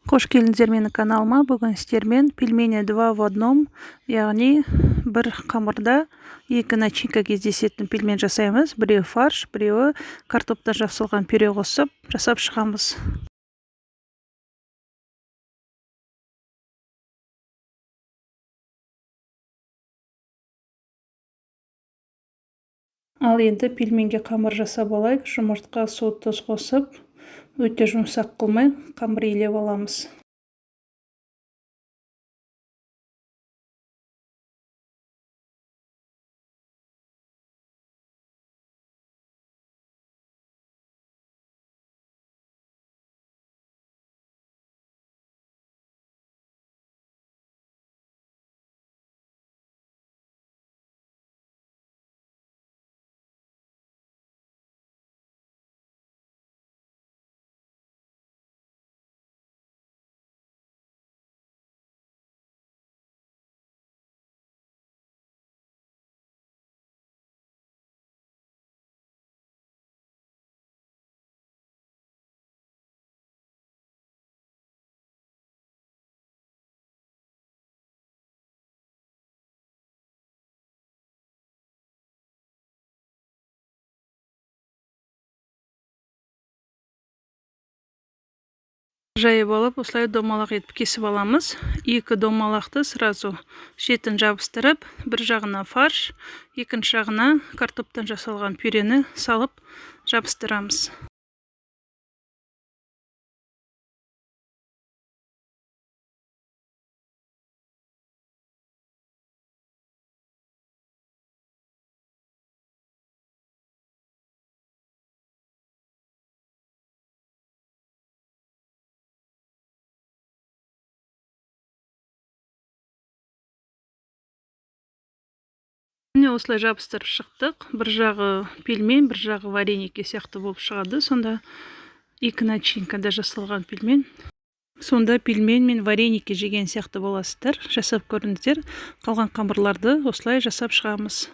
Қош келдіңіздер менің каналыма. Бүгін сіздермен пельмени 2 в 1, яғни бір қамырда 2 начинка кездесетін пельмен жасаймыз. Біреуі фарш, біреуі картоптан жасалған пюре қосып жасап шығамыз. Ал енді пельменге қамыр жасап алайық. Жұмыртқа, су, тұз қосып, өте жұмсақ қылмай қамыр илеп аламыз. Жайып алып, осылай домалақ етіп кесіп аламыз. 2 домалақты сразу шетін жабыстырып, бір жағына фарш, екінші жағына картоптан жасалған пюрені салып жабыстырамыз. Міне осылай жабыстырып шықтық. Бір жағы пельмен, бір жағы вареники сияқты болып шығады. Сонда 2 начинкада жасалған пельмен. Сонда пельмен мен вареники жеген сияқты боласыздар. Жасап көріңіздер. Қалған қамырларды осылай жасап шығамыз.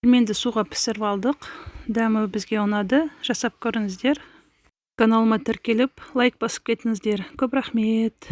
Пельменді суға пісіріп алдық. Дәмі бізге ұнады. Жасап көріңіздер. Каналыма тіркеліп, лайк басып кетіңіздер. Көп рахмет.